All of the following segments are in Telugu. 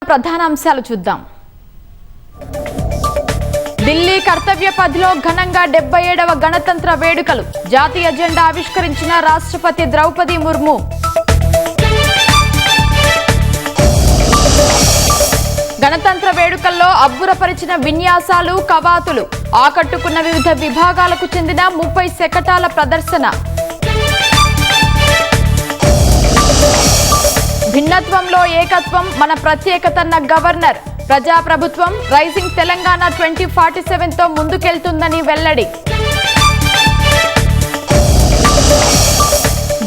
ప్రధాన అంశాలు చూద్దాం. ఢిల్లీ కర్తవ్య పథ్లో ఘనంగా 77వ గణతంత్ర వేడుకలు. జాతీయ జెండా ఆవిష్కరించిన రాష్ట్రపతి ద్రౌపది ముర్ము. గణతంత్ర వేడుకల్లో అబ్బురపరిచిన విన్యాసాలు, కవాతులు. ఆకట్టుకున్న వివిధ విభాగాలకు చెందిన 30 శకటాల ప్రదర్శన. భిన్నత్వంలో ఏకత్వం మన ప్రత్యేకతన్న గవర్నర్. ప్రజాప్రభుత్వం రైజింగ్ తెలంగాణ 2047తో ముందుకెళ్తుందని వెల్లడి.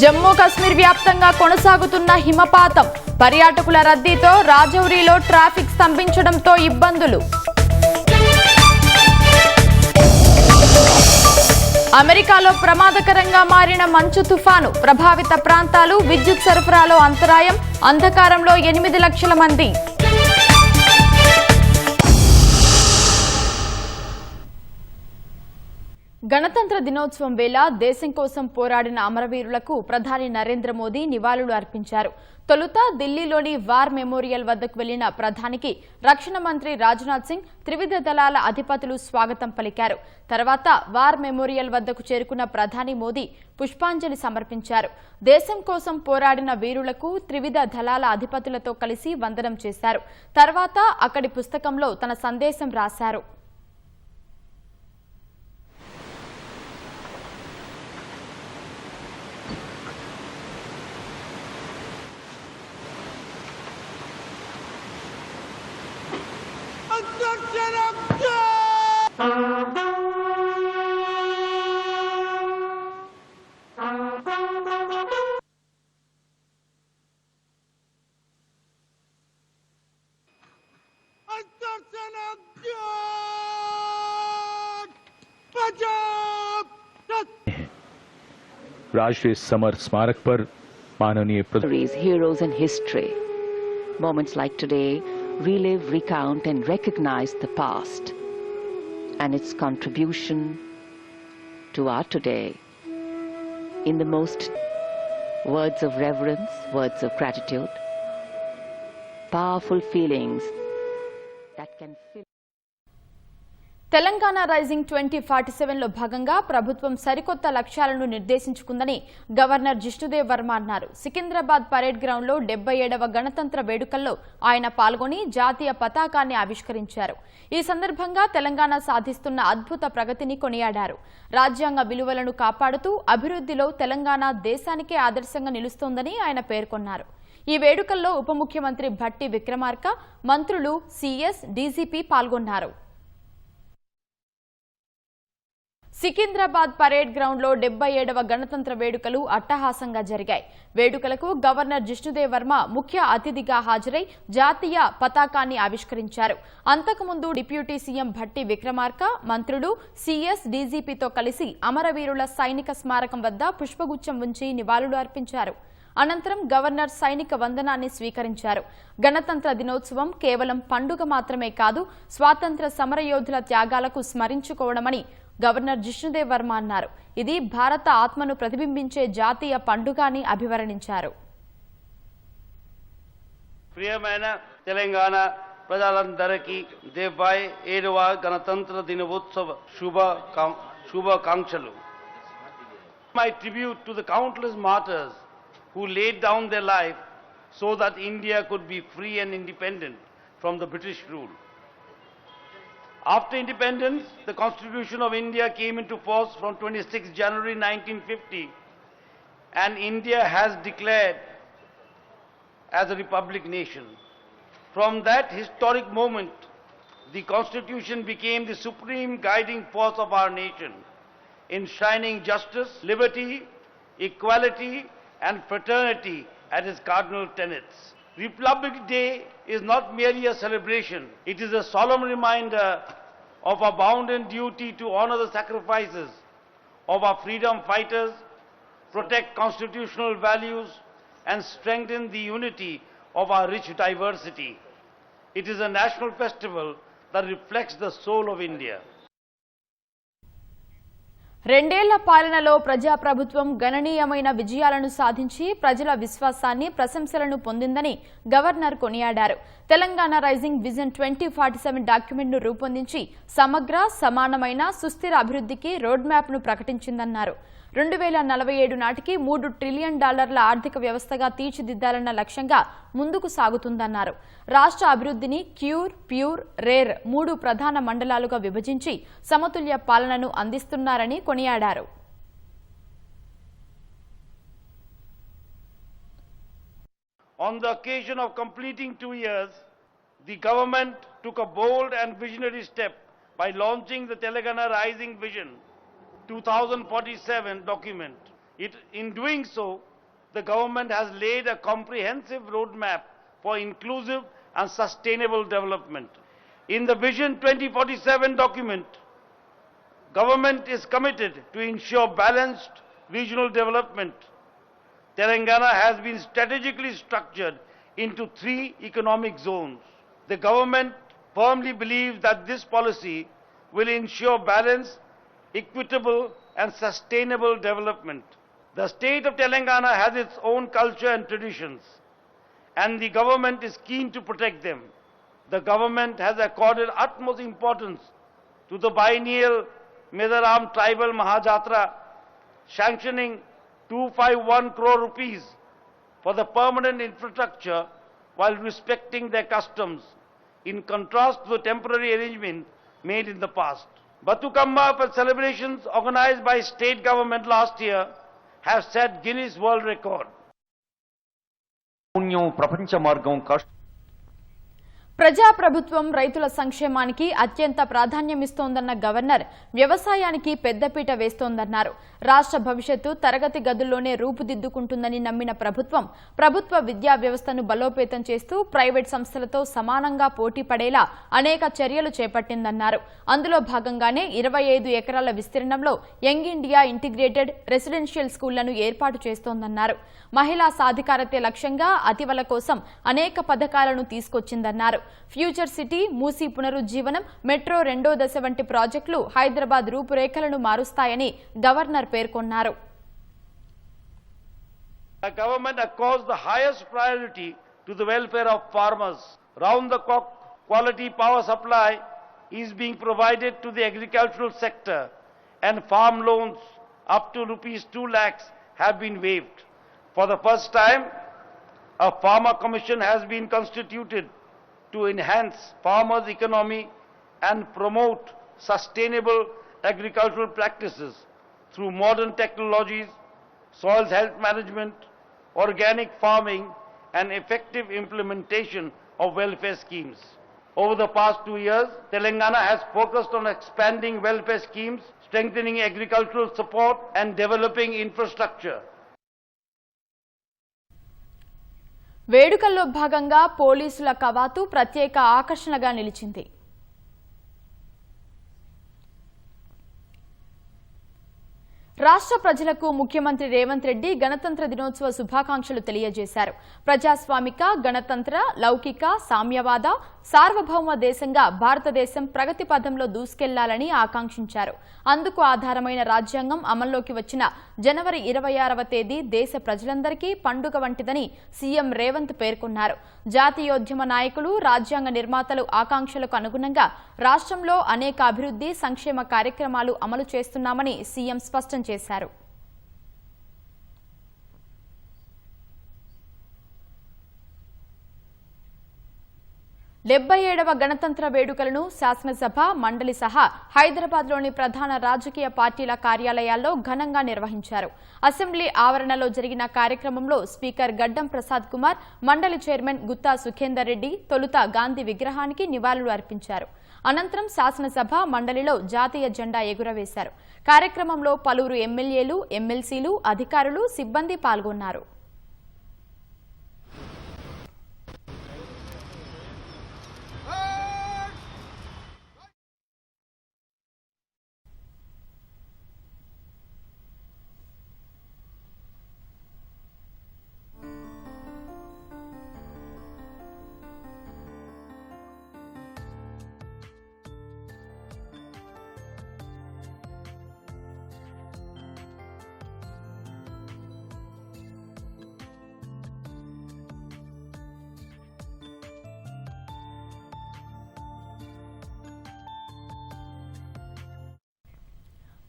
జమ్మూ కశ్మీర్ వ్యాప్తంగా కొనసాగుతున్న హిమపాతం. పర్యాటకుల రద్దీతో రాజౌరిలో ట్రాఫిక్ స్తంభించడంతో ఇబ్బందులు. అమెరికాలో ప్రమాదకరంగా మారిన మంచు తుఫాను. ప్రభావిత ప్రాంతాలు, విద్యుత్ సరఫరాలో అంతరాయం. అంధకారంలో 8 లక్షల మంది. గణతంత్ర దినోత్సవం వేళ దేశం కోసం పోరాడిన అమరవీరులకు ప్రధాని నరేంద్ర మోదీ నివాళులు అర్పించారు. తొలుత ఢిల్లీలోని వార్ మెమోరియల్ వద్దకు వెళ్లిన ప్రధానికి రక్షణ మంత్రి రాజ్నాథ్ సింగ్, త్రివిధ దళాల అధిపతులు స్వాగతం పలికారు. తర్వాత వార్ మెమోరియల్ వద్దకు చేరుకున్న ప్రధాని మోదీ పుష్పాంజలి సమర్పించారు. దేశం కోసం పోరాడిన వీరులకు త్రివిధ దళాల అధిపతులతో కలిసి వందనం చేశారు. తర్వాత అక్కడి పుస్తకంలో తన సందేశం రాశారు. राष्ट्रीय समर स्मारक पर माननीय heroes in history. Moments like today relive, recount and recognize the past and its contribution to our today in the most words of reverence, words of gratitude, powerful feelings that can fill. Telangana rising 2047లో భాగంగా ప్రభుత్వం సరికొత్త లక్ష్యాలను నిర్దేశించుకుందని గవర్నర్ జిష్ణుదేవ్ వర్మ అన్నారు. సికింద్రాబాద్ పరేడ్ గ్రౌండ్లో 77వ గణతంత్ర వేడుకల్లో ఆయన పాల్గొని జాతీయ పతాకాన్ని ఆవిష్కరించారు. ఈ సందర్భంగా తెలంగాణ సాధిస్తున్న అద్భుత ప్రగతిని కొనియాడారు. రాజ్యాంగ విలువలను కాపాడుతూ అభివృద్ధిలో తెలంగాణ దేశానికే ఆదర్శంగా నిలుస్తోందని ఆయన పేర్కొన్నారు. ఈ వేడుకల్లో ఉప ముఖ్యమంత్రి భట్టి విక్రమార్క, మంత్రులు, సీఎస్, డీజీపీ పాల్గొన్నారు. సికింద్రాబాద్ పరేడ్ గ్రౌండ్లో 77వ గణతంత్ర వేడుకలు అట్టహాసంగా జరిగాయి. వేడుకలకు గవర్నర్ జిష్ణుదేవ్ వర్మ ముఖ్య అతిథిగా హాజరై జాతీయ పతాకాన్ని ఆవిష్కరించారు. అంతకుముందు డిప్యూటీ సీఎం భట్టి విక్రమార్క, మంత్రులు, సీఎస్, డీజీపీతో కలిసి అమరవీరుల సైనిక స్మారకం వద్ద పుష్పగుచ్చం ఉంచి నివాళులు అర్పించారు. అనంతరం గవర్నర్ సైనిక వందనాన్ని స్వీకరించారు. గణతంత్ర దినోత్సవం కేవలం పండుగ మాత్రమే కాదు, స్వాతంత్ర సమరయోధుల త్యాగాలకు స్మరించుకోవడమని గవర్నర్ జిష్ణుదేవ్ వర్మ అన్నారు. ఇది భారత ఆత్మను ప్రతిబింబించే జాతీయ పండుగ అని అభివర్ణించారు. ప్రియమైన తెలంగాణ ప్రజలందరికీ 77వ గణతంత్ర దినోత్సవ శుభాకాంక్షలు. My tribute to the countless martyrs who laid down their life so that India could be free and independent from the British rule. After independence, the Constitution of India came into force from 26 January 1950, and India has declared as a republic nation. From that historic moment, the Constitution became the supreme guiding force of our nation, enshrining justice, liberty, equality, and fraternity as its cardinal tenets. Republic Day is not merely a celebration. It is a solemn reminder of our bounden duty to honor the sacrifices of our freedom fighters, protect constitutional values, and strengthen the unity of our rich diversity. It is a national festival that reflects the soul of India. రెండేళ్ల పాలనలో ప్రజాప్రభుత్వం గణనీయమైన విజయాలను సాధించి ప్రజల విశ్వాసాన్ని ప్రశంసలను పొందిందని గవర్నర్ కొనియాడారు. తెలంగాణ రైజింగ్ విజన్ 2047 డాక్యుమెంట్ను రూపొందించి సమగ్ర, సమానమైన, సుస్థిర అభివృద్ధికి రోడ్ మ్యాప్ను ప్రకటించిందన్నారు. 2047 నాటికి $3 ట్రిలియన్ ఆర్థిక వ్యవస్థగా తీర్చిదిద్దాలన్న లక్ష్యంగా ముందుకు సాగుతుందన్నారు. రాష్ట్ర అభివృద్ధిని క్యూర్, ప్యూర్, రేర్ 3 ప్రధాన మండలాలుగా విభజించి సమతుల్య పాలనను అందిస్తున్నారని కొనియాడారు. On the occasion of completing 2 years, the government took a bold and visionary step by launching the Telangana Rising Vision 2047 document. In doing so, the government has laid a comprehensive roadmap for inclusive and sustainable development. In the Vision 2047 document, government is committed to ensure balanced regional development. Telangana has been strategically structured into 3 economic zones. The government firmly believes that this policy will ensure balanced, equitable and sustainable development. The state of Telangana has its own culture and traditions, and the government is keen to protect them. The government has accorded utmost importance to the biennial Medaram Tribal Mahajatra, sanctioning 251 crore rupees for the permanent infrastructure while respecting their customs, in contrast to the temporary arrangement made in the past. Batukamba celebrations organized by state government last year have set Guinness World Record. ప్రజాప్రభుత్వం రైతుల సంక్షేమానికి అత్యంత ప్రాధాన్యమిస్తోందన్న గవర్నర్ వ్యవసాయానికి పెద్దపీట వేస్తోందన్నారు. రాష్ట్ర భవిష్యత్తు తరగతి గదుల్లోనే రూపుదిద్దుకుంటుందని నమ్మిన ప్రభుత్వం ప్రభుత్వ విద్యా వ్యవస్థను బలోపేతం చేస్తూ ప్రైవేట్ సంస్థలతో సమానంగా పోటీ పడేలా అనేక చర్యలు చేపట్టిందన్నారు. అందులో భాగంగానే 25 ఎకరాల విస్తీర్ణంలో యంగ్ ఇండియా ఇంటిగ్రేటెడ్ రెసిడెన్షియల్ స్కూళ్లను ఏర్పాటు చేస్తోందన్నారు. మహిళా సాధికారతే లక్ష్యంగా అతివల కోసం అనేక పథకాలను తీసుకొచ్చిందన్నారు. ఫ్యూచర్ సిటీ, మూసీ పునరుజ్జీవనం, మెట్రో 2వ దశ వంటి ప్రాజెక్టులు హైదరాబాద్ రూపురేఖలను మారుస్తాయని గవర్నర్ పేర్కొన్నారు. The government accords the highest priority to the welfare of farmers. Round-the-clock quality power supply is being provided to the agricultural sector, and farm loans up to rupees 2 lakhs have been waived. For the first time, a farmer commission has been constituted to enhance farmers' economy and promote sustainable agricultural practices through modern technologies, soil health management, organic farming and effective implementation of welfare schemes. Over the past 2 years, Telangana has focused on expanding welfare schemes, strengthening agricultural support and developing infrastructure. వేడుకల్లో భాగంగా పోలీసుల కవాతు ప్రత్యేక ఆకర్షణగా నిలిచింది. రాష్ట్ర ప్రజలకు ముఖ్యమంత్రి రేవంత్ రెడ్డి గణతంత్ర దినోత్సవ శుభాకాంక్షలు తెలియజేశారు. ప్రజాస్వామిక, గణతంత్ర, లౌకిక, సామ్యవాద, సార్వభౌమ దేశంగా భారతదేశం ప్రగతి పథంలో దూసుకెళ్లాలని ఆకాంక్షించారు. అందుకు ఆధారమైన రాజ్యాంగం అమల్లోకి వచ్చిన జనవరి 26వ తేదీ దేశ ప్రజలందరికీ పండుగ వంటిదని సీఎం రేవంత్ పేర్కొన్నారు. జాతీయోద్యమ నాయకులు, రాజ్యాంగ నిర్మాతలు ఆకాంక్షలకు అనుగుణంగా రాష్ట్రంలో అనేక అభివృద్ధి, సంక్షేమ కార్యక్రమాలు అమలు చేస్తున్నామని సీఎం స్పష్టం చేశారు. 77వ గణతంత్ర వేడుకలను శాసనసభ, మండలి సహా హైదరాబాద్లోని ప్రధాన రాజకీయ పార్టీల కార్యాలయాల్లో ఘనంగా నిర్వహించారు. అసెంబ్లీ ఆవరణలో జరిగిన కార్యక్రమంలో స్పీకర్ గడ్డం ప్రసాద్ కుమార్, మండలి చైర్మన్ గుత్తా సుఖేందర్ రెడ్డి తొలుత గాంధీ విగ్రహానికి నివాళులు అర్పించారు. అనంతరం శాసనసభ, మండలిలో జాతీయ జెండా ఎగురవేశారు. కార్యక్రమంలో పలువురు ఎమ్మెల్యేలు, ఎమ్మెల్సీలు, అధికారులు, సిబ్బంది పాల్గొన్నారు.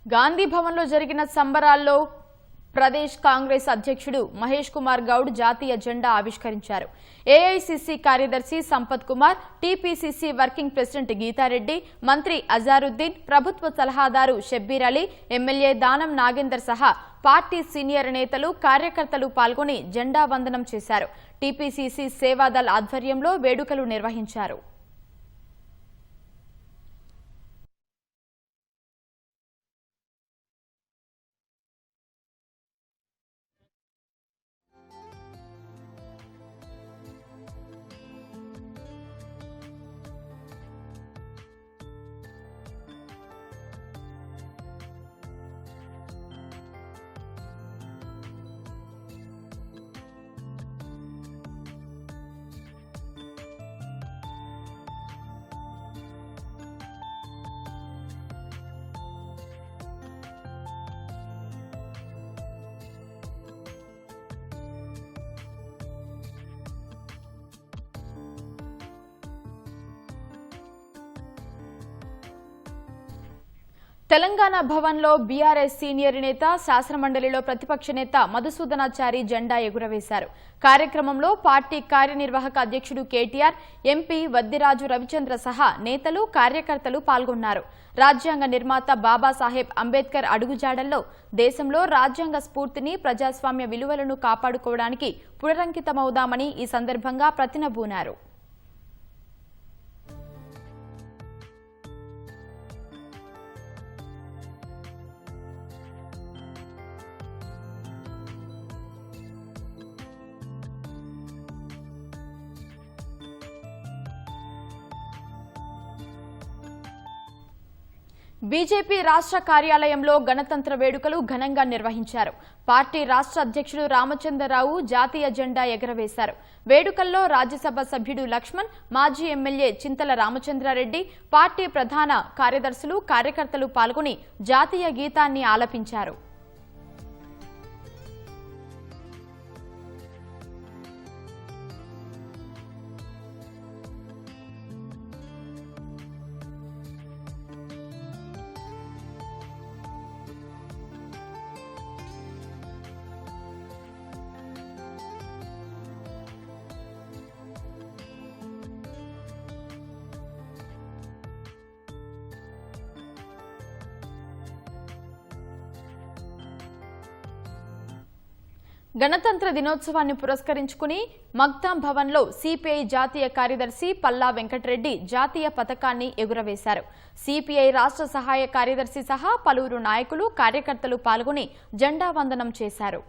గాంధీ భవన్లో జరిగిన సంబరాల్లో ప్రదేశ్ కాంగ్రెస్ అధ్యక్షుడు మహేష్ కుమార్ గౌడ్ జాతీయ జెండా ఆవిష్కరించారు. ఏఐసీసీ కార్యదర్శి Sampath Kumar, TPCC working president Geeta Reddy, మంత్రి అజారుద్దీన్, ప్రభుత్వ సలహాదారు షబ్బీర్ అలీ, ఎమ్మెల్యే దానం నాగేందర్ సహా పార్టీ సీనియర్ నేతలు, కార్యకర్తలు పాల్గొని జెండా వందనం చేశారు. టీపీసీసీ సేవాదల్ ఆధ్వర్యంలో వేడుకలు నిర్వహించారు. తెలంగాణ భవన్లో బీఆర్ఎస్ సీనియర్ నేత, శాసనమండలిలో ప్రతిపక్ష నేత మధుసూదనాచారి జెండా ఎగురవేశారు. కార్యక్రమంలో పార్టీ కార్యనిర్వాహక అధ్యక్షుడు కేటీఆర్, ఎంపీ వద్దిరాజు రవిచంద్ర సహా నేతలు, కార్యకర్తలు పాల్గొన్నారు. రాజ్యాంగ నిర్మాత బాబాసాహెబ్ అంబేద్కర్ అడుగుజాడల్లో దేశంలో రాజ్యాంగ స్ఫూర్తిని, ప్రజాస్వామ్య విలువలను కాపాడుకోవడానికి పునరంకితమవుదామని ఈ సందర్భంగా ప్రతినబూనారు. బీజేపీ రాష్ట్ర కార్యాలయంలో గణతంత్ర వేడుకలు ఘనంగా నిర్వహించారు. పార్టీ రాష్ట్ర అధ్యక్షుడు రామచంద్రరావు జాతీయ జెండా ఎగురవేశారు. వేడుకల్లో రాజ్యసభ సభ్యుడు లక్ష్మణ్, మాజీ ఎమ్మెల్యే చింతల రామచంద్రారెడ్డి, పార్టీ ప్రధాన కార్యదర్శులు, కార్యకర్తలు పాల్గొని జాతీయ గీతాన్ని ఆలపించారు. గణతంత్ర దినోత్సవాన్ని పురస్కరించుకుని మగ్దాం భవన్లో సిపిఐ జాతీయ కార్యదర్శి పల్లా వెంకటరెడ్డి జాతీయ పతాకాన్ని ఎగురవేశారు. సిపిఐ రాష్ట్ర సహాయ కార్యదర్శి సహా పలువురు నాయకులు, కార్యకర్తలు పాల్గొని జెండా వందనం చేశారు.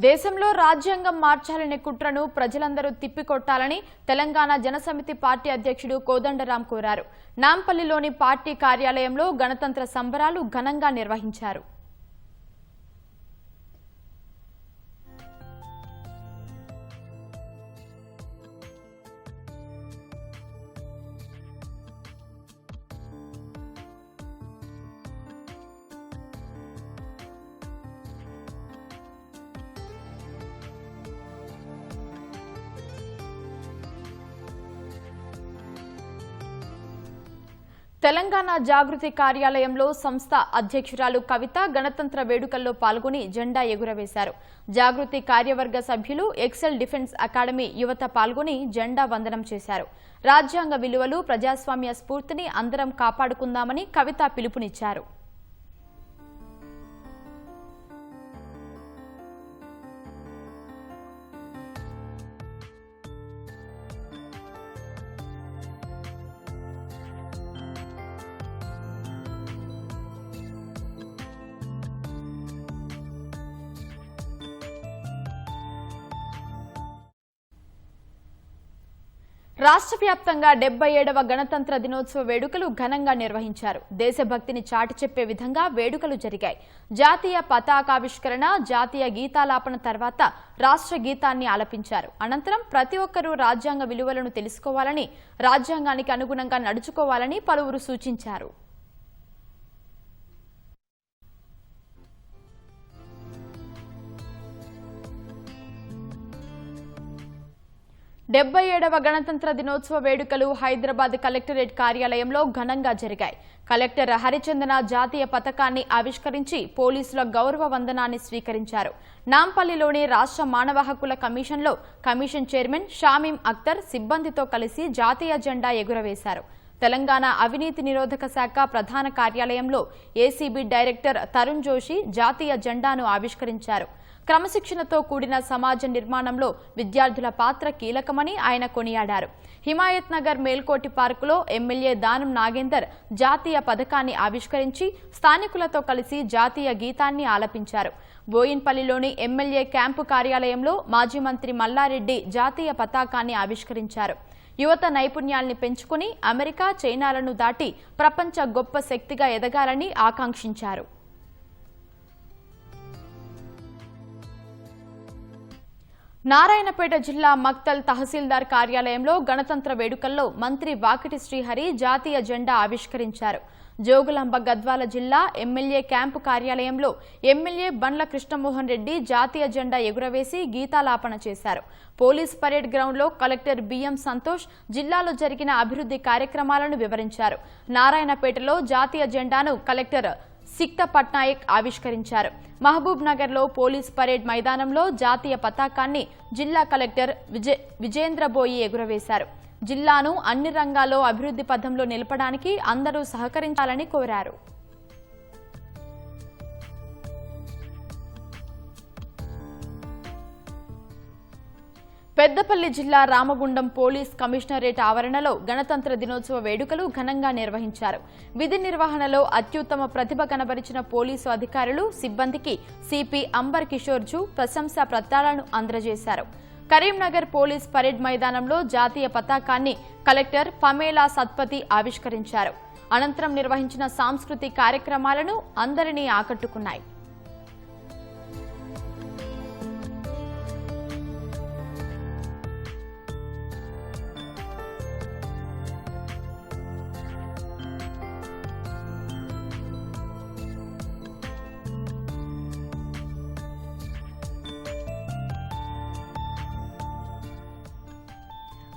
దేశంలో రాజ్యాంగం మార్చాలనే కుట్రను ప్రజలందరూ తిప్పికొట్టాలని తెలంగాణ జనసమితి పార్టీ అధ్యక్షుడు కోదండరాం కోరారు. నాంపల్లిలోని పార్టీ కార్యాలయంలో గణతంత్ర సంబరాలు ఘనంగా నిర్వహించారు. తెలంగాణ జాగృతి కార్యాలయంలో సంస్థ అధ్యక్షురాలు కవిత గణతంత్ర వేడుకల్లో పాల్గొని జెండా ఎగురవేశారు. జాగృతి కార్యవర్గ సభ్యులు, ఎక్సెల్ డిఫెన్స్ అకాడమీ యువత పాల్గొని జెండా వందనం చేశారు. రాజ్యాంగ విలువలు, ప్రజాస్వామ్య స్ఫూర్తిని అందరం కాపాడుకుందామని కవిత పిలుపునిచ్చారు. రాష్ట్ర వ్యాప్తంగా 77వ గణతంత్ర దినోత్సవ వేడుకలు ఘనంగా నిర్వహించారు. దేశభక్తిని చాటి చెప్పే విధంగా వేడుకలు జరిగాయి. జాతీయ పతాకావిష్కరణ, జాతీయ గీతాలాపన తర్వాత రాష్ట్ర గీతాన్ని ఆలపించారు. అనంతరం ప్రతి ఒక్కరూ రాజ్యాంగ విలువలను తెలుసుకోవాలని, రాజ్యాంగానికి అనుగుణంగా నడుచుకోవాలని పలువురు సూచించారు. 77వ గణతంత్ర దినోత్సవ వేడుకలు హైదరాబాద్ కలెక్టరేట్ కార్యాలయంలో ఘనంగా జరిగాయి. కలెక్టర్ హరిచందన జాతీయ పతాకాన్ని ఆవిష్కరించి పోలీసుల గౌరవ వందనాన్ని స్వీకరించారు. నాంపల్లిలోని రాష్ట్ర మానవ హక్కుల కమిషన్లో కమిషన్ చైర్మన్ షామీం అఖ్తర్ సిబ్బందితో కలిసి జాతీయ జెండా ఎగురవేశారు. తెలంగాణ అవినీతి నిరోధక శాఖ ప్రధాన కార్యాలయంలో ఏసీబీ డైరెక్టర్ తరుణ్ జోషి జాతీయ జెండాను ఆవిష్కరించారు. క్రమశిక్షణతో కూడిన సమాజ నిర్మాణంలో విద్యార్థుల పాత్ర కీలకమని ఆయన కొనియాడారు. హిమాయత్ నగర్ మేల్కోటి పార్కులో ఎమ్మెల్యే దానం నాగేందర్ జాతీయ పతాకాన్ని ఆవిష్కరించి స్థానికులతో కలిసి జాతీయ గీతాన్ని ఆలపించారు. బోయిన్పల్లిలోని ఎమ్మెల్యే క్యాంపు కార్యాలయంలో మాజీ మంత్రి మల్లారెడ్డి జాతీయ పతాకాన్ని ఆవిష్కరించారు. యువత నైపుణ్యాల్ని పెంచుకుని అమెరికా, చైనాలను దాటి ప్రపంచ గొప్ప శక్తిగా ఎదగాలని ఆకాంక్షించారు. నారాయణపేట జిల్లా మక్తల్ తహసీల్దార్ కార్యాలయంలో గణతంత్ర వేడుకల్లో మంత్రి వాకిటి శ్రీహరి జాతీయ జెండా ఆవిష్కరించారు. జోగులాంబ గద్వాల జిల్లా ఎమ్మెల్యే క్యాంపు కార్యాలయంలో ఎమ్మెల్యే బండ్ల కృష్ణమోహన్ రెడ్డి జాతీయ జెండా ఎగురవేసి గీతాలాపన చేశారు. పోలీస్ పరేడ్ గ్రౌండ్లో కలెక్టర్ బిఎం సంతోష్ జిల్లాలో జరిగిన అభివృద్ధి కార్యక్రమాలను వివరించారు. నారాయణపేటలో జాతీయ జెండాను కలెక్టర్ సిక్త పట్నాయక్ ఆవిష్కరించారు. మహబూబ్ నగర్ లో పోలీస్ పరేడ్ మైదానంలో జాతీయ పతాకాన్ని జిల్లా కలెక్టర్ విజేంద్రబోయి ఎగురవేశారు. జిల్లాను అన్ని రంగాల్లో అభివృద్ధి పథంలో నిలపడానికి అందరూ సహకరించాలని కోరారు. పెద్దపల్లి జిల్లా రామగుండం పోలీస్ కమిషనరేట్ ఆవరణలో గణతంత్ర దినోత్సవ వేడుకలు ఘనంగా నిర్వహించారు. విధి నిర్వహణలో అత్యుత్తమ ప్రతిభ కనబరిచిన పోలీసు అధికారులు, సిబ్బందికి సిపి అంబర్ కిషోర్ జూ ప్రశంసా పత్రాలను అందజేశారు. కరీంనగర్ పోలీస్ పరేడ్ మైదానంలో జాతీయ పతాకాన్ని కలెక్టర్ పమేలా సత్పతి ఆవిష్కరించారు. అనంతరం నిర్వహించిన సాంస్కృతిక కార్యక్రమాలను అందరినీ ఆకట్టుకున్నాయి.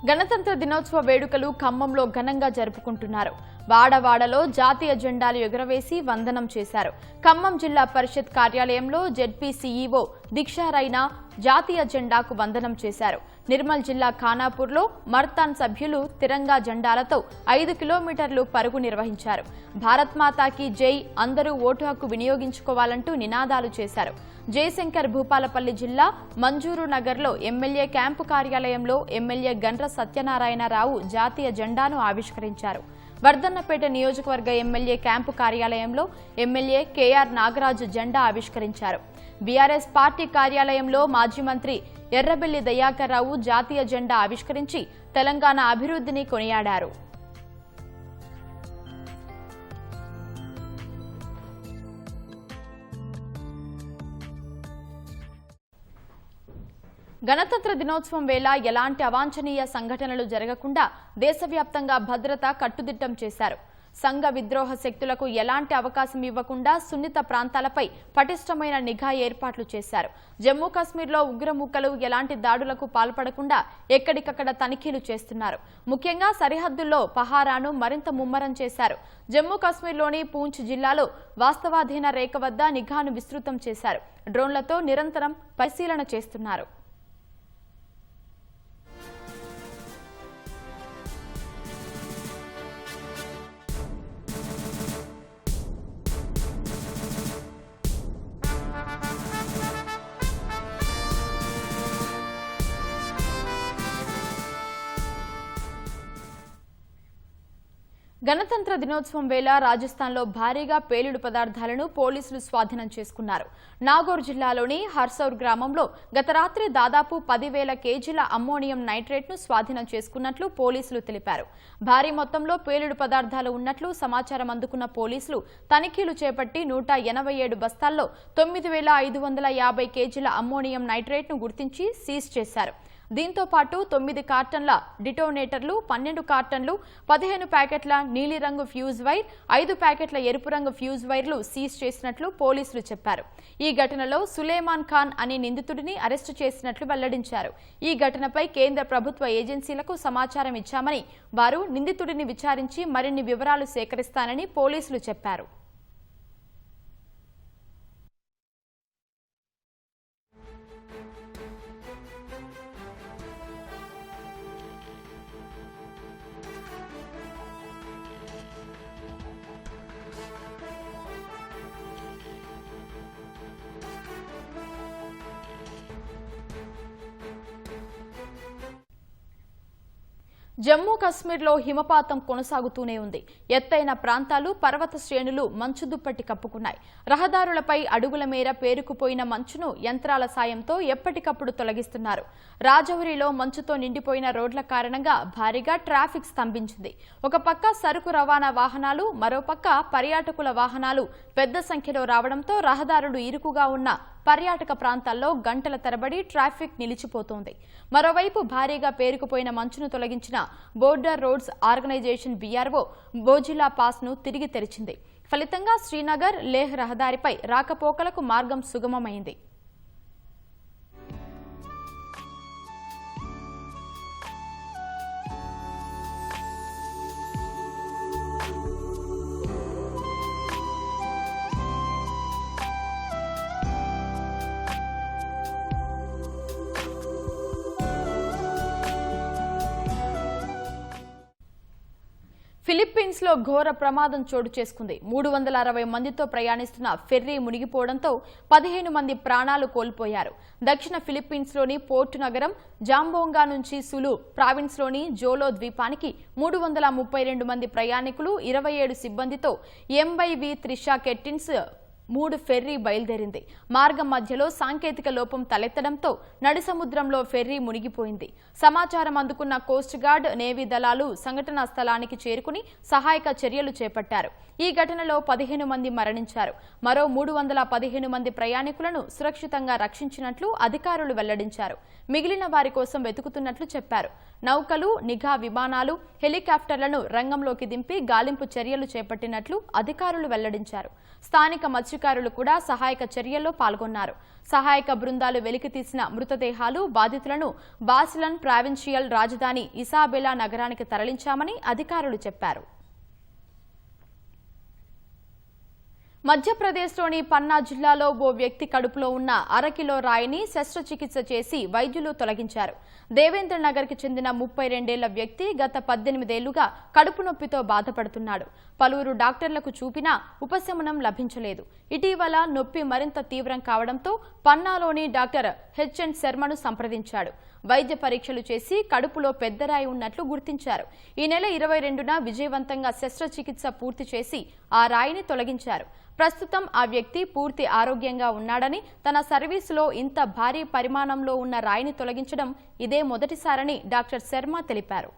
గణతంత్ర దినోత్సవ వేడుకలు ఖమ్మంలో ఘనంగా జరుపుకుంటున్నారు. వాడవాడలో జాతీయ జెండాలు ఎగురవేసి వందనం చేశారు. ఖమ్మం జిల్లా పరిషత్ కార్యాలయంలో జెడ్పీ సీఈఓ దీక్షారైనా జాతీయ జెండాకు వందనం చేశారు. నిర్మల్ జిల్లా ఖానాపూర్లో మర్తాన్ సభ్యులు తిరంగా జెండాలతో 5 కిలోమీటర్లు పరుగు నిర్వహించారు. భారత్ మాతాకి జై, అందరూ ఓటు హక్కు వినియోగించుకోవాలంటూ నినాదాలు చేశారు. జయశంకర్ భూపాలపల్లి జిల్లా మంజూరు నగర్లో ఎమ్మెల్యే క్యాంపు కార్యాలయంలో ఎమ్మెల్యే గండ్ర సత్యనారాయణరావు జాతీయ జెండాను ఆవిష్కరించారు. వర్ధన్నపేట నియోజకవర్గ ఎమ్మెల్యే క్యాంపు కార్యాలయంలో ఎమ్మెల్యే కేఆర్ నాగరాజు జెండా ఆవిష్కరించారు. బీఆర్ఎస్ పార్టీ కార్యాలయంలో మాజీ మంత్రి ఎర్రబెల్లి దయాకర్ రావు జాతీయ జెండా ఆవిష్కరించి తెలంగాణ అభివృద్ధిని కొనియాడారు. గణతంత్ర దినోత్సవం వేళ ఎలాంటి అవాంఛనీయ సంఘటనలు జరగకుండా దేశవ్యాప్తంగా భద్రత కట్టుదిట్టం చేశారు. సంఘ విద్రోహ శక్తులకు ఎలాంటి అవకాశం ఇవ్వకుండా సున్నిత ప్రాంతాలపై పటిష్టమైన నిఘా ఏర్పాట్లు చేశారు. జమ్మూ కాశ్మీర్లో ఉగ్రముక్కలు ఎలాంటి దాడులకు పాల్పడకుండా ఎక్కడికక్కడ తనిఖీలు చేస్తున్నారు. ముఖ్యంగా సరిహద్దుల్లో పహారాను మరింత ముమ్మరం చేశారు. జమ్మూ కాశ్మీర్లోని పూంచ్ జిల్లాలో వాస్తవాధీన రేఖ వద్ద నిఘాను విస్తృతం చేశారు. డ్రోన్లతో నిరంతరం పరిశీలన చేస్తున్నారు. గణతంత్ర దినోత్సవం వేళ రాజస్థాన్లో భారీగా పేలుడు పదార్థాలను పోలీసులు స్వాధీనం చేసుకున్నారు. నాగోర్ జిల్లాలోని హర్సౌర్ గ్రామంలో గత రాత్రి దాదాపు 10,000 కేజీల అమ్మోనియం నైట్రేట్ను స్వాధీనం చేసుకున్నట్లు పోలీసులు తెలిపారు. భారీ మొత్తంలో పేలుడు పదార్థాలు ఉన్నట్లు సమాచారం అందుకున్న పోలీసులు తనిఖీలు చేపట్టి 187 బస్తాల్లో 9,550 కేజీల అమ్మోనియం నైట్రేట్ను గుర్తించి సీజ్ చేశారు. దీంతో పాటు 9 కార్టన్ల డిటోనేటర్లు, 12 కార్టన్లు, 15 ప్యాకెట్ల నీలిరంగు ఫ్యూజ్ వైర్, 5 ప్యాకెట్ల ఎరుపు రంగు ఫ్యూజ్ వైర్లు సీజ్ చేసినట్లు పోలీసులు చెప్పారు. ఈ ఘటనలో సులేమాన్ ఖాన్ అనే నిందితుడిని అరెస్టు చేసినట్లు వెల్లడించారు. ఈ ఘటనపై కేంద్ర ప్రభుత్వ ఏజెన్సీలకు సమాచారం ఇచ్చామని, వారు నిందితుడిని విచారించి మరిన్ని వివరాలు సేకరిస్తానని పోలీసులు చెప్పారు. జమ్మూ కశ్మీర్లో హిమపాతం కొనసాగుతూనే ఉంది. ఎత్తైన ప్రాంతాలు, పర్వత శ్రేణులు మంచు దుప్పటి కప్పుకున్నాయి. రహదారులపై అడుగుల మేర పేరుకుపోయిన మంచును యంత్రాల సాయంతో ఎప్పటికప్పుడు తొలగిస్తున్నారు. రాజౌరిలో మంచుతో నిండిపోయిన రోడ్ల కారణంగా భారీగా ట్రాఫిక్ స్తంభించింది. ఒక పక్క సరుకు రవాణా వాహనాలు, మరోపక్క పర్యాటకుల వాహనాలు పెద్ద సంఖ్యలో రావడంతో రహదారులు ఇరుకుగా ఉన్న పర్యాటక ప్రాంతాల్లో గంటల తరబడి ట్రాఫిక్ నిలిచిపోతోంది. మరోవైపు భారీగా పేరుకుపోయిన మంచును తొలగించిన బోర్డర్ రోడ్స్ ఆర్గనైజేషన్ బీఆర్ఓ బోజిలా పాస్ ను తిరిగి తెరిచింది. ఫలితంగా శ్రీనగర్ లేహ్ రహదారిపై రాకపోకలకు మార్గం సుగమమైంది. ఫిలిప్పీన్స్ లో ఘోర ప్రమాదం చోటు చేసుకుంది. 360 మందితో ప్రయాణిస్తున్న ఫెర్రీ మునిగిపోవడంతో 15 మంది ప్రాణాలు కోల్పోయారు. దక్షిణ ఫిలిప్పీన్స్ లోని పోర్టు నగరం జాంబోంగా నుంచి సులు ప్రావిన్స్ లోని జోలో ద్వీపానికి 332 మంది ప్రయాణికులు, 27 సిబ్బందితో MV త్రిషా కెట్టిన్స్ 3 ఫెర్రీ బయలుదేరింది. మార్గం మధ్యలో సాంకేతిక లోపం తలెత్తడంతో నడి సముద్రంలో ఫెర్రీ మునిగిపోయింది. సమాచారం అందుకున్న కోస్ట్ గార్డ్, నేవీ దళాలు సంఘటనా స్థలానికి చేరుకుని సహాయక చర్యలు చేపట్టారు. ఈ ఘటనలో 15 మంది మరణించారు. మరో 315 మంది ప్రయాణికులను సురక్షితంగా రక్షించినట్లు అధికారులు వెల్లడించారు. మిగిలిన వారి కోసం వెతుకుతున్నట్లు చెప్పారు. నౌకలు, నిఘా విమానాలు, హెలికాప్టర్లను రంగంలోకి దింపి గాలింపు చర్యలు చేపట్టినట్లు అధికారులు వెల్లడించారు. స్థానిక మత్స్యకారులు కూడా సహాయక చర్యల్లో పాల్గొన్నారు. సహాయక బృందాలు వెలికితీసిన మృతదేహాలు, బాధితులను బాసిలన్ ప్రావిన్షియల్ రాజధాని ఇసాబెలా నగరానికి తరలించామని అధికారులు చెప్పారు. మధ్యప్రదేశ్లోని పన్నా జిల్లాలో ఓ వ్యక్తి కడుపులో ఉన్న 1/2 కిలో రాయిని శస్త్రచికిత్స చేసి వైద్యులు తొలగించారు. దేవేంద్ర నగర్కి చెందిన 32 ఏళ్ల వ్యక్తి గత 18 ఏళ్లుగా కడుపు నొప్పితో బాధపడుతున్నాడు. పలువురు డాక్టర్లకు చూపినా ఉపశమనం లభించలేదు. ఇటీవల నొప్పి మరింత తీవ్రం కావడంతో పన్నాలోని డాక్టర్ HN శర్మను సంప్రదించాడు. వైద్య పరీక్షలు చేసి కడుపులో పెద్దరాయి ఉన్నట్లు గుర్తించారు. ఈ నెల 22న విజయవంతంగా శస్త్రచికిత్స పూర్తి చేసి ఆ రాయిని తొలగించారు. ప్రస్తుతం ఆ వ్యక్తి పూర్తి ఆరోగ్యంగా ఉన్నాడని, తన సర్వీసులో ఇంత భారీ పరిమాణంలో ఉన్న రాయిని తొలగించడం ఇదే మొదటిసారని డాక్టర్ శర్మ తెలిపారు.